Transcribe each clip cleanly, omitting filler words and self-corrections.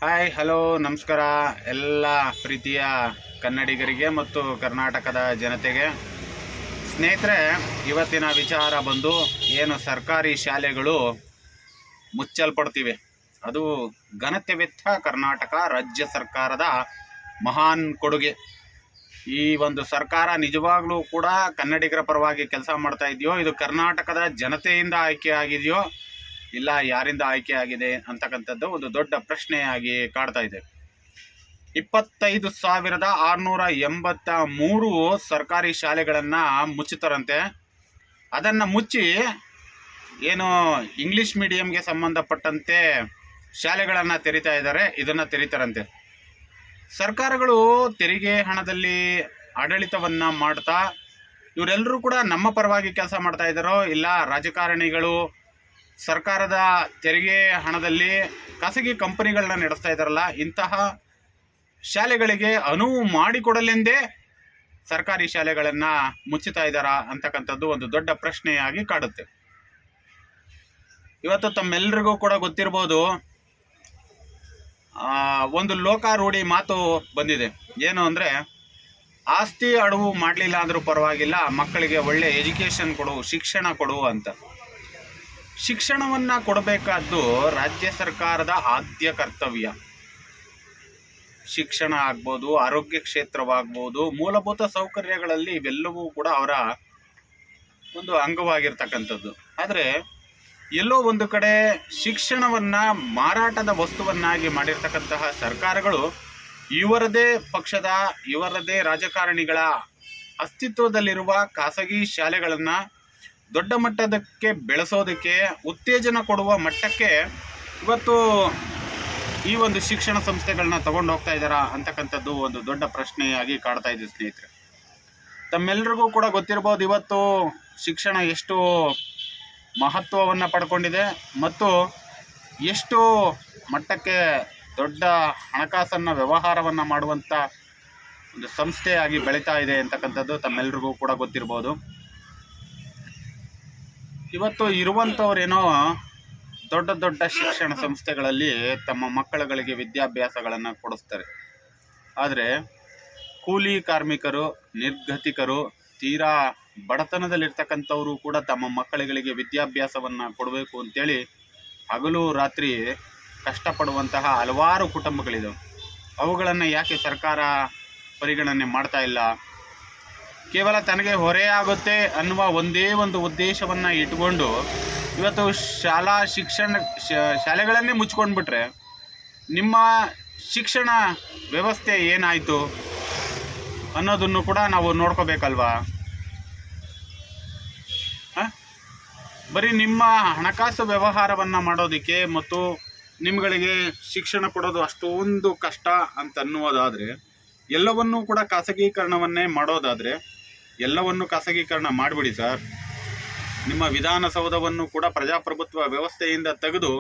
Hi hello ನಮಸ್ಕಾರ ಎಲ್ಲ ಪ್ರೀತಿಯ ಕನ್ನಡಿಗರಿಗೆ ಮತ್ತು ಕರ್ನಾಟಕದ ಜನತೆಗೆ. ಸ್ನೇಹಿತರೆ, ಇವತ್ತಿನ ವಿಚಾರ ಬಂದು ಏನು ಸರ್ಕಾರಿ ಶಾಲೆಗಳು ಮುಚ್ಚಲ್ಪಡ್ತಿವೆ, ಅದು ಘನತೆವೆತ್ತ ಕರ್ನಾಟಕ ರಾಜ್ಯ ಸರ್ಕಾರದ ಮಹಾನ್ ಕೊಡುಗೆ. ಈ ಒಂದು ಸರ್ಕಾರ ನಿಜವಾಗ್ಲೂ ಕೂಡ ಕನ್ನಡಿಗರ ಪರವಾಗಿ ಕೆಲಸ ಮಾಡ್ತಾ ಇದೆಯೋ, ಇದು ಕರ್ನಾಟಕದ ಜನತೆಯಿಂದ ಆಯ್ಕೆ ಆಗಿದೆಯೋ ಇಲ್ಲ ಯಾರಿಂದ ಆಯ್ಕೆ ಆಗಿದೆ ಅಂತಕ್ಕಂಥದ್ದು ಒಂದು ದೊಡ್ಡ ಪ್ರಶ್ನೆಯಾಗಿ ಕಾಡ್ತಾ ಇದೆ. 25,683 ಸರ್ಕಾರಿ ಶಾಲೆಗಳನ್ನು ಮುಚ್ಚುತ್ತಾರಂತೆ. ಅದನ್ನು ಮುಚ್ಚಿ ಏನು ಇಂಗ್ಲೀಷ್ ಮೀಡಿಯಂಗೆ ಸಂಬಂಧಪಟ್ಟಂತೆ ಶಾಲೆಗಳನ್ನು ತೆರೀತಾ ಇದ್ದಾರೆ, ಇದನ್ನು ತೆರೀತಾರಂತೆ. ಸರ್ಕಾರಗಳು ತೆರಿಗೆ ಹಣದಲ್ಲಿ ಆಡಳಿತವನ್ನು ಮಾಡ್ತಾ ಇವರೆಲ್ಲರೂ ಕೂಡ ನಮ್ಮ ಪರವಾಗಿ ಕೆಲಸ ಮಾಡ್ತಾ ಇದ್ದಾರೋ ಇಲ್ಲ ರಾಜಕಾರಣಿಗಳು ಸರ್ಕಾರದ ತೆರಿಗೆ ಹಣದಲ್ಲಿ ಖಾಸಗಿ ಕಂಪನಿಗಳನ್ನ ನಡೆಸ್ತಾ ಇದ್ದಾರಲ್ಲ, ಇಂತಹ ಶಾಲೆಗಳಿಗೆ ಅನುವು ಮಾಡಿಕೊಡಲೆಂದೇ ಸರ್ಕಾರಿ ಶಾಲೆಗಳನ್ನು ಮುಚ್ಚುತ್ತಾ ಇದ್ದಾರಾ ಅಂತಕ್ಕಂಥದ್ದು ಒಂದು ದೊಡ್ಡ ಪ್ರಶ್ನೆಯಾಗಿ ಕಾಡುತ್ತೆ. ಇವತ್ತು ತಮ್ಮೆಲ್ಲರಿಗೂ ಕೂಡ ಗೊತ್ತಿರ್ಬೋದು, ಒಂದು ಲೋಕಾರೂಢಿ ಮಾತು ಬಂದಿದೆ. ಏನು ಅಂದರೆ, ಆಸ್ತಿ ಅಡವು ಮಾಡಲಿಲ್ಲ ಅಂದರೂ ಪರವಾಗಿಲ್ಲ, ಮಕ್ಕಳಿಗೆ ಒಳ್ಳೆ ಎಜುಕೇಷನ್ ಕೊಡು, ಶಿಕ್ಷಣ ಕೊಡು ಅಂತ. ಶಿಕ್ಷಣವನ್ನು ಕೊಡಬೇಕಾದ್ದು ರಾಜ್ಯ ಸರ್ಕಾರದ ಆದ್ಯ ಕರ್ತವ್ಯ. ಶಿಕ್ಷಣ ಆಗ್ಬೋದು, ಆರೋಗ್ಯ ಕ್ಷೇತ್ರವಾಗ್ಬೋದು, ಮೂಲಭೂತ ಸೌಕರ್ಯಗಳಲ್ಲಿ ಇವೆಲ್ಲವೂ ಕೂಡ ಅವರ ಒಂದು ಅಂಗವಾಗಿರ್ತಕ್ಕಂಥದ್ದು. ಆದರೆ ಎಲ್ಲೋ ಒಂದು ಕಡೆ ಶಿಕ್ಷಣವನ್ನು ಮಾರಾಟದ ವಸ್ತುವನ್ನಾಗಿ ಮಾಡಿರ್ತಕ್ಕಂತಹ ಸರ್ಕಾರಗಳು ಇವರದೇ ಪಕ್ಷದ, ಇವರದೇ ರಾಜಕಾರಣಿಗಳ ಅಸ್ತಿತ್ವದಲ್ಲಿರುವ ಖಾಸಗಿ ಶಾಲೆಗಳನ್ನು ದೊಡ್ಡ ಮಟ್ಟದಕ್ಕೆ ಬೆಳೆಸೋದಕ್ಕೆ, ಉತ್ತೇಜನ ಕೊಡುವ ಮಟ್ಟಕ್ಕೆ ಇವತ್ತು ಈ ಒಂದು ಶಿಕ್ಷಣ ಸಂಸ್ಥೆಗಳನ್ನ ತಗೊಂಡು ಹೋಗ್ತಾ ಇದ್ದಾರಾ ಅಂತಕ್ಕಂಥದ್ದು ಒಂದು ದೊಡ್ಡ ಪ್ರಶ್ನೆಯಾಗಿ ಕಾಡ್ತಾ ಇದೆ. ಸ್ನೇಹಿತರೆ, ತಮ್ಮೆಲ್ಲರಿಗೂ ಕೂಡ ಗೊತ್ತಿರ್ಬೋದು, ಇವತ್ತು ಶಿಕ್ಷಣ ಎಷ್ಟು ಮಹತ್ವವನ್ನು ಪಡ್ಕೊಂಡಿದೆ ಮತ್ತು ಎಷ್ಟು ಮಟ್ಟಕ್ಕೆ ದೊಡ್ಡ ಹಣಕಾಸನ್ನು ವ್ಯವಹಾರವನ್ನು ಮಾಡುವಂಥ ಒಂದು ಸಂಸ್ಥೆಯಾಗಿ ಬೆಳೀತಾ ಇದೆ ಅಂತಕ್ಕಂಥದ್ದು ತಮ್ಮೆಲ್ಲರಿಗೂ ಕೂಡ ಗೊತ್ತಿರ್ಬೋದು. ಇವತ್ತು ಇರುವಂಥವ್ರೇನೋ ದೊಡ್ಡ ದೊಡ್ಡ ಶಿಕ್ಷಣ ಸಂಸ್ಥೆಗಳಲ್ಲಿ ತಮ್ಮ ಮಕ್ಕಳುಗಳಿಗೆ ವಿದ್ಯಾಭ್ಯಾಸಗಳನ್ನು ಕೊಡಿಸ್ತಾರೆ. ಆದರೆ ಕೂಲಿ ಕಾರ್ಮಿಕರು, ನಿರ್ಗತಿಕರು, ತೀರಾ ಬಡತನದಲ್ಲಿರ್ತಕ್ಕಂಥವರು ಕೂಡ ತಮ್ಮ ಮಕ್ಕಳುಗಳಿಗೆ ವಿದ್ಯಾಭ್ಯಾಸವನ್ನು ಕೊಡಬೇಕು ಅಂತೇಳಿ ಹಗಲು ರಾತ್ರಿ ಕಷ್ಟಪಡುವಂತಹ ಹಲವಾರು ಕುಟುಂಬಗಳಿವೆ. ಅವುಗಳನ್ನು ಯಾಕೆ ಸರ್ಕಾರ ಪರಿಗಣನೆ ಮಾಡ್ತಾ ಇಲ್ಲ? ಕೇವಲ ತನಗೆ ಹೊರೆಯಾಗುತ್ತೆ ಅನ್ನುವ ಒಂದೇ ಒಂದು ಉದ್ದೇಶವನ್ನು ಇಟ್ಕೊಂಡು ಇವತ್ತು ಶಾಲೆಗಳನ್ನೇ ಮುಚ್ಕೊಂಡ್ಬಿಟ್ರೆ ನಿಮ್ಮ ಶಿಕ್ಷಣ ವ್ಯವಸ್ಥೆ ಏನಾಯಿತು ಅನ್ನೋದನ್ನು ಕೂಡ ನಾವು ನೋಡ್ಕೋಬೇಕಲ್ವಾ? ಬರೀ ನಿಮ್ಮ ಹಣಕಾಸು ವ್ಯವಹಾರವನ್ನು ಮಾಡೋದಕ್ಕೆ ಮತ್ತು ನಿಮ್ಗಳಿಗೆ ಶಿಕ್ಷಣ ಕೊಡೋದು ಅಷ್ಟೊಂದು ಕಷ್ಟ ಅಂತ ಅನ್ನುವುದಾದರೆ, ಎಲ್ಲವನ್ನೂ ಕೂಡ ಖಾಸಗೀಕರಣವನ್ನೇ ಮಾಡೋದಾದರೆ ಎಲ್ಲವನ್ನು ಖಾಸಗೀಕರಣ ಮಾಡಿಬಿಡಿ ಸರ್. ನಿಮ್ಮ ವಿಧಾನಸೌಧವನ್ನು ಕೂಡ ಪ್ರಜಾಪ್ರಭುತ್ವ ವ್ಯವಸ್ಥೆಯಿಂದ ತೆಗೆದು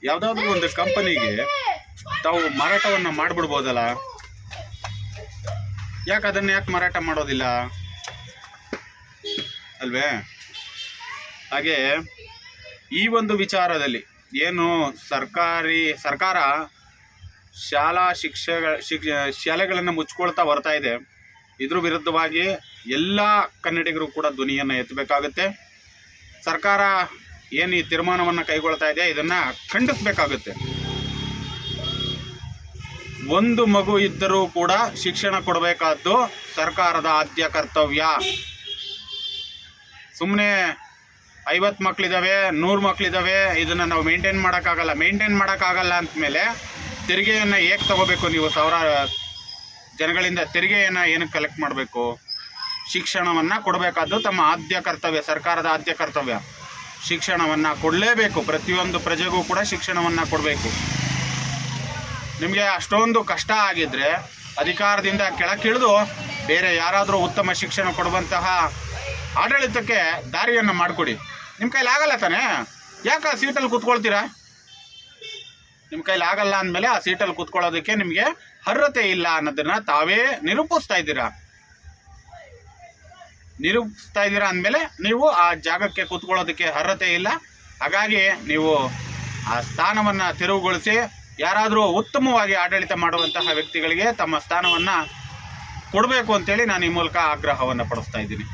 ಯಾವುದಾದ್ರೂ ಒಂದು ಕಂಪನಿಗೆ ತಾವು ಮಾರಾಟವನ್ನು ಮಾಡಿಬಿಡ್ಬೋದಲ್ಲ. ಯಾಕೆ ಅದನ್ನು ಮಾರಾಟ ಮಾಡೋದಿಲ್ಲ ಅಲ್ವೇ? ಹಾಗೆ ಈ ಒಂದು ವಿಚಾರದಲ್ಲಿ ಏನು ಸರ್ಕಾರ ಶಾಲೆಗಳನ್ನು ಮುಚ್ಕೊಳ್ತಾ ಬರ್ತಾ ಇದೆ, ಇದ್ರ ವಿರುದ್ಧವಾಗಿ ಎಲ್ಲ ಕನ್ನಡಿಗರು ಕೂಡ ಧ್ವನಿಯನ್ನು ಎತ್ತಬೇಕಾಗುತ್ತೆ. ಸರ್ಕಾರ ಏನು ಈ ತೀರ್ಮಾನವನ್ನು ಕೈಗೊಳ್ತಾ ಇದೆ ಇದನ್ನು ಖಂಡಿಸಬೇಕಾಗುತ್ತೆ. ಒಂದು ಮಗು ಇದ್ದರೂ ಕೂಡ ಶಿಕ್ಷಣ ಕೊಡಬೇಕಾದ್ದು ಸರ್ಕಾರದ ಆದ್ಯ ಕರ್ತವ್ಯ. ಸುಮ್ಮನೆ 50 ಮಕ್ಕಳಿದ್ದಾವೆ, 100 ಮಕ್ಕಳಿದ್ದಾವೆ, ಇದನ್ನು ನಾವು ಮೇಂಟೈನ್ ಮಾಡೋಕ್ಕಾಗಲ್ಲ ಅಂದಮೇಲೆ ತೆರಿಗೆಯನ್ನು ಏಕೆ ತಗೋಬೇಕು? ನೀವು ಸಾವಿರಾರು ಜನಗಳಿಂದ ತೆರಿಗೆಯನ್ನು ಏನಕ್ಕೆ ಕಲೆಕ್ಟ್ ಮಾಡಬೇಕು? ಶಿಕ್ಷಣವನ್ನು ಕೊಡಬೇಕಾದ್ದು ತಮ್ಮ ಆದ್ಯ ಕರ್ತವ್ಯ, ಸರ್ಕಾರದ ಆದ್ಯ ಕರ್ತವ್ಯ. ಶಿಕ್ಷಣವನ್ನು ಕೊಡಲೇಬೇಕು, ಪ್ರತಿಯೊಂದು ಪ್ರಜೆಗೂ ಕೂಡ ಶಿಕ್ಷಣವನ್ನು ಕೊಡಬೇಕು. ನಿಮಗೆ ಅಷ್ಟೊಂದು ಕಷ್ಟ ಆಗಿದ್ದರೆ ಅಧಿಕಾರದಿಂದ ಕೆಳಗಿಳಿದು ಬೇರೆ ಯಾರಾದರೂ ಉತ್ತಮ ಶಿಕ್ಷಣ ಕೊಡುವಂತಹ ಆಡಳಿತಕ್ಕೆ ದಾರಿಯನ್ನು ಮಾಡಿಕೊಡಿ. ನಿಮ್ಮ ಕೈಲಿ ಆಗಲ್ಲ ತಾನೇ? ಯಾಕೆ ಆ ಸೀಟಲ್ಲಿ ಕೂತ್ಕೊಳ್ತೀರಾ? ನಿಮ್ಮ ಕೈಲಿ ಆಗಲ್ಲ ಅಂದಮೇಲೆ ಆ ಸೀಟಲ್ಲಿ ಕೂತ್ಕೊಳ್ಳೋದಕ್ಕೆ ನಿಮಗೆ ಅರ್ಹತೆ ಇಲ್ಲ ಅನ್ನೋದನ್ನು ತಾವೇ ನಿರೂಪಿಸ್ತಾ ಇದ್ದೀರಾ ಅಂದಮೇಲೆ ನೀವು ಆ ಜಾಗಕ್ಕೆ ಕೂತ್ಕೊಳ್ಳೋದಕ್ಕೆ ಅರ್ಹತೆ ಇಲ್ಲ. ಹಾಗಾಗಿ ನೀವು ಆ ಸ್ಥಾನವನ್ನು ತೆರವುಗೊಳಿಸಿ ಯಾರಾದರೂ ಉತ್ತಮವಾಗಿ ಆಡಳಿತ ಮಾಡುವಂತಹ ವ್ಯಕ್ತಿಗಳಿಗೆ ತಮ್ಮ ಸ್ಥಾನವನ್ನು ಕೊಡಬೇಕು ಅಂತೇಳಿ ನಾನು ಈ ಮೂಲಕ ಆಗ್ರಹವನ್ನು ಪಡಿಸ್ತಾ ಇದ್ದೀನಿ.